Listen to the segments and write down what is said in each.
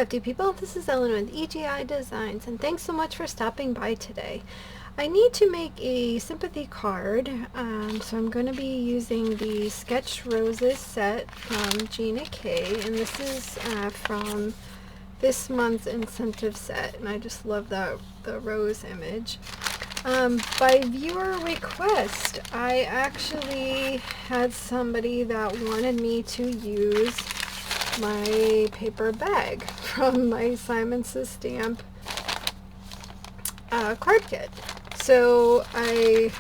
crafty people, this is Ellen with EGI Designs, and thanks so much for stopping by today. I need to make a sympathy card, so I'm going to be using the Sketch Roses set from Gina K, and this is from this month's incentive set, and I just love the rose image. By viewer request, I actually had somebody that wanted me to use my paper bag from my Simon Says Stamp card kit. So I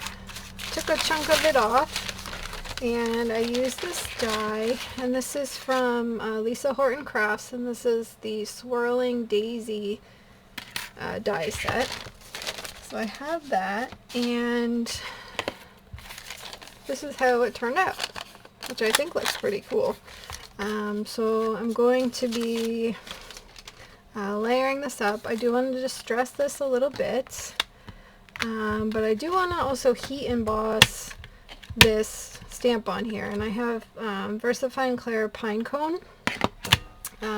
took a chunk of it off and I used this die, and this is from Lisa Horton Crafts, and this is the Swirling Daisy die set. So I have that, and this is how it turned out, which I think looks pretty cool. So I'm going to be layering this up. I do want to distress this a little bit, but I do want to also heat emboss this stamp on here, and I have VersaFine Clair Pinecone,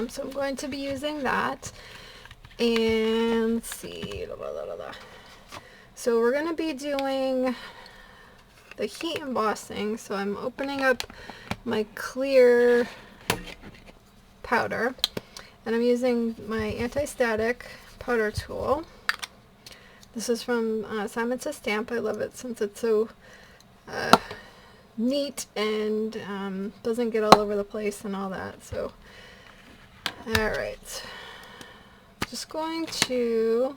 so I'm going to be using that. And let's see, so we're going to be doing the heat embossing. So I'm opening up my clear powder, and I'm using my anti-static powder tool. This is from Simon Says Stamp. I love it since it's so neat and doesn't get all over the place and all that. So alright, just going to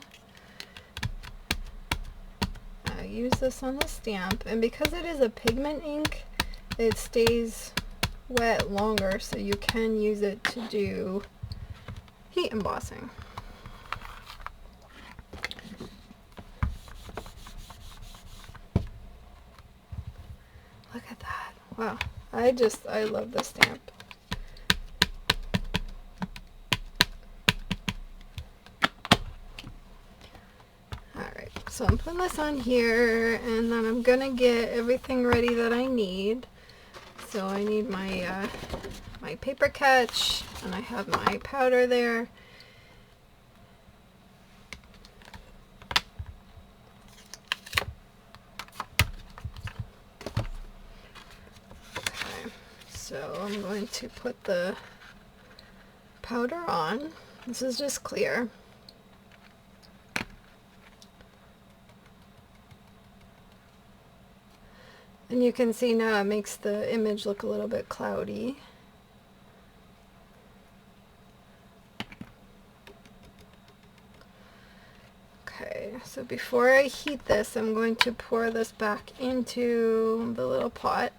use this on the stamp, and because it is a pigment ink, it stays wet longer, so you can use it to do heat embossing. Look at that. Wow. I love this stamp. Alright, so I'm putting this on here, and then I'm gonna get everything ready that I need. So I need my my paper catch, and I have my powder there. Okay, so I'm going to put the powder on. This is just clear. And you can see now it makes the image look a little bit cloudy. Okay, so before I heat this, I'm going to pour this back into the little pot.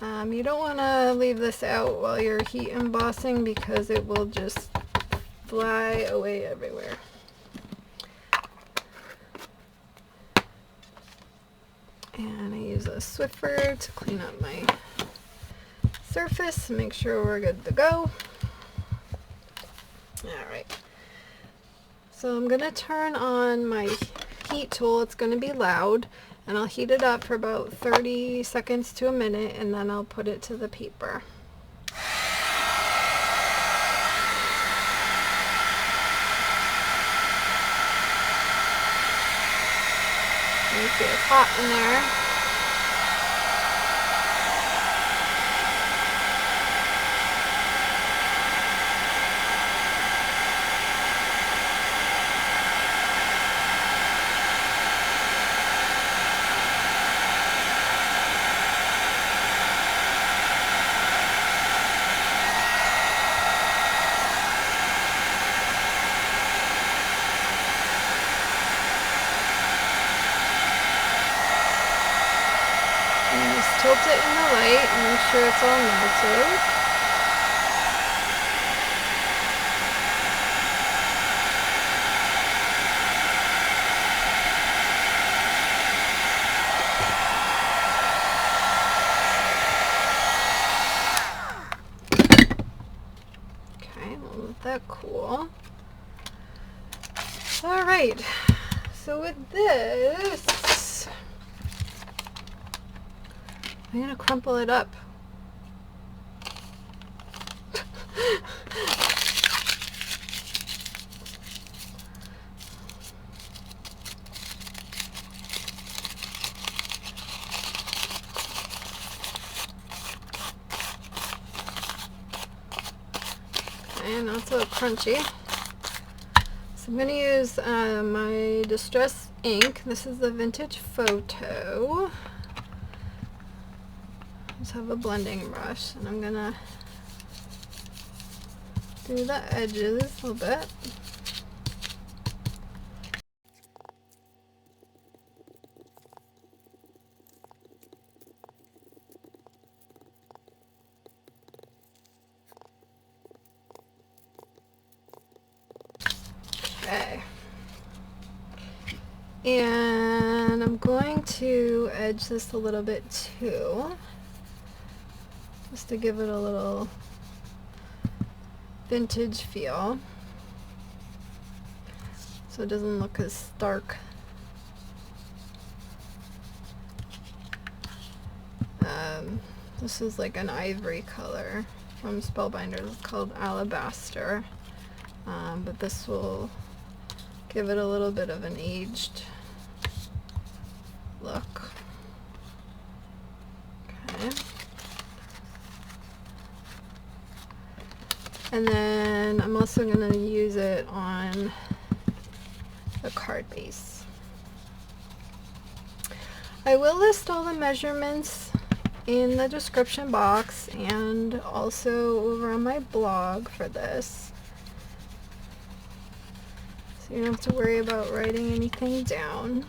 You don't want to leave this out while you're heat embossing because it will just fly away everywhere. And I use a Swiffer to clean up my surface and make sure we're good to go. Alright, so I'm going to turn on my heat tool. It's going to be loud, and I'll heat it up for about 30 seconds to a minute, and then I'll put it to the paper. You see it's hot in there. Tilt it in the light and make sure it's all melted. Okay, we'll let that cool. Alright, so with this, I'm going to crumple it up. Okay, now it's a little crunchy. So I'm going to use my Distress ink. This is the Vintage Photo. Just have a blending brush, and I'm going to do the edges a little bit. Okay. And I'm going to edge this a little bit too, just to give it a little vintage feel, so it doesn't look as stark. This is like an ivory color from Spellbinders. It's called Alabaster, but this will give it a little bit of an aged look. Okay. And then I'm also going to use it on the card base. I will list all the measurements in the description box and also over on my blog for this, so you don't have to worry about writing anything down.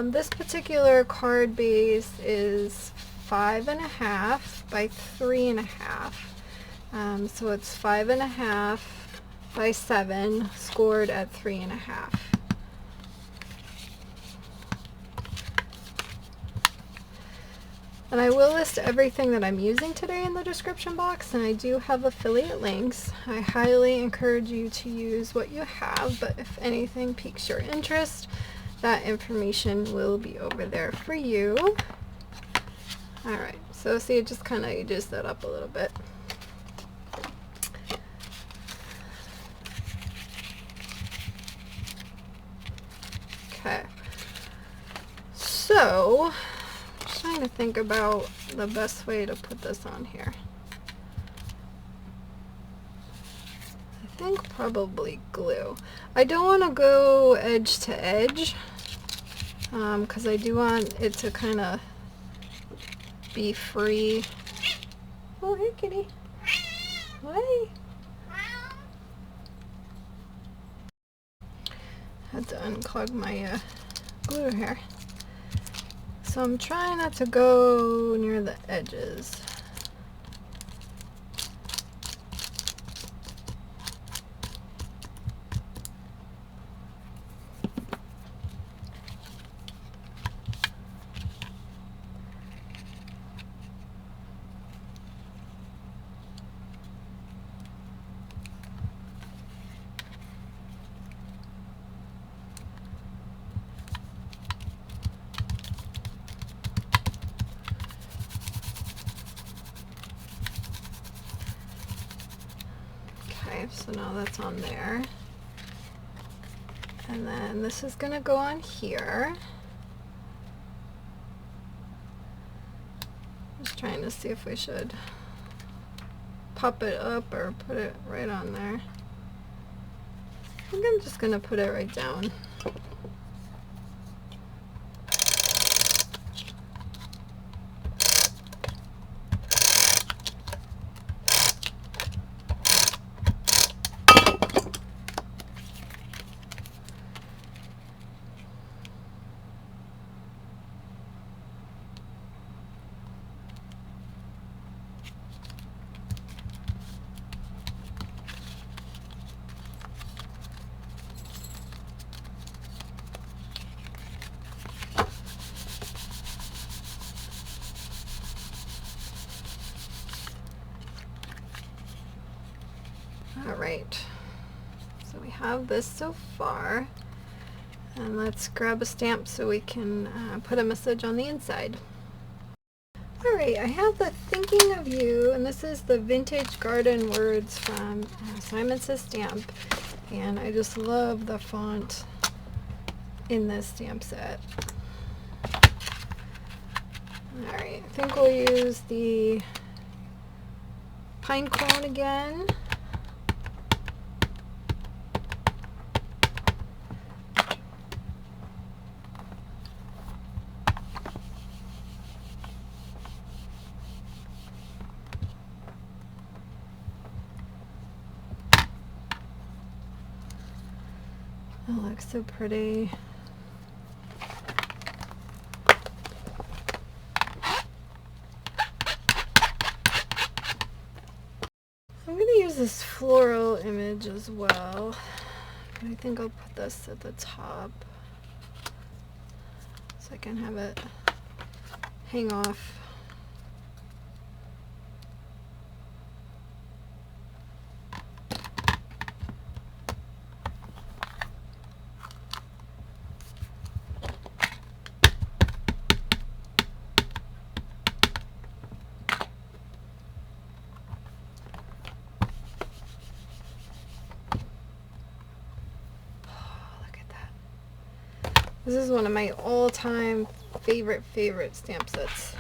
This particular card base is 5.5 by 3.5, so it's 5.5 by 7 scored at 3.5. And I will list everything that I'm using today in the description box, and I do have affiliate links. I highly encourage you to use what you have, but if anything piques your interest, that information will be over there for you. Alright, so see, it just kind of ages that up a little bit. Okay, so I'm trying to think about the best way to put this on here. I think probably glue. I don't want to go edge to edge, because I do want it to kind of be free. Oh, hey kitty. Hi. Had to unclog my glue here. So I'm trying not to go near the edges. So now that's on there, and then this is going to go on here. Just trying to see if we should pop it up or put it right on there. I think I'm just going to put it right down. Alright, so we have this so far, and let's grab a stamp so we can put a message on the inside. Alright, I have the Thinking of You, and this is the Vintage Garden Words from Simon Says Stamp, and I just love the font in this stamp set. Alright, I think we'll use the pine cone again. That looks so pretty. I'm going to use this floral image as well. I think I'll put this at the top so I can have it hang off. This is one of my all-time favorite stamp sets.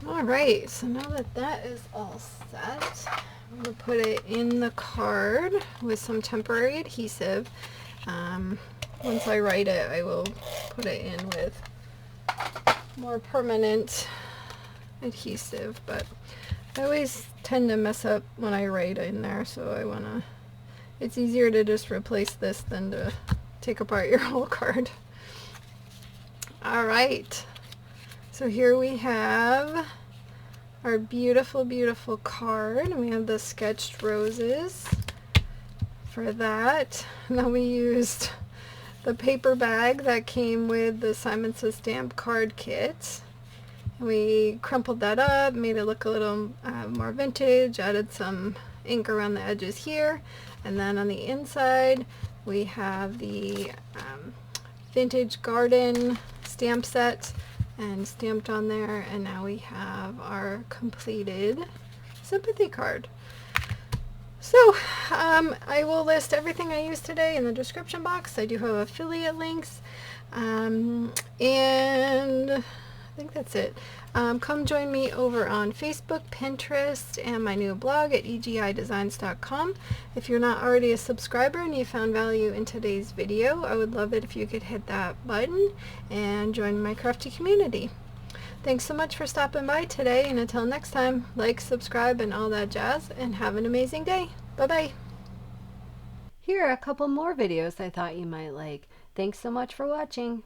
Alright, so now that that is all set, I'm going to put it in the card with some temporary adhesive. Once I write it, I will put it in with more permanent adhesive, but I always tend to mess up when I write in there, so I want to, it's easier to just replace this than to take apart your whole card. Alright, so here we have our beautiful card, and we have the sketched roses for that. And then we used the paper bag that came with the Simon Says Stamp card kit. And we crumpled that up, made it look a little more vintage, added some ink around the edges here, and then on the inside we have the Vintage Garden stamp set and stamped on there, and now we have our completed sympathy card. So I will list everything I used today in the description box. I do have affiliate links, and I think that's it. Come join me over on Facebook, Pinterest, and my new blog at egidesigns.com. If you're not already a subscriber and you found value in today's video, I would love it if you could hit that button and join my crafty community. Thanks so much for stopping by today, and until next time, like, subscribe, and all that jazz, and have an amazing day. Bye-bye. Here are a couple more videos I thought you might like. Thanks so much for watching.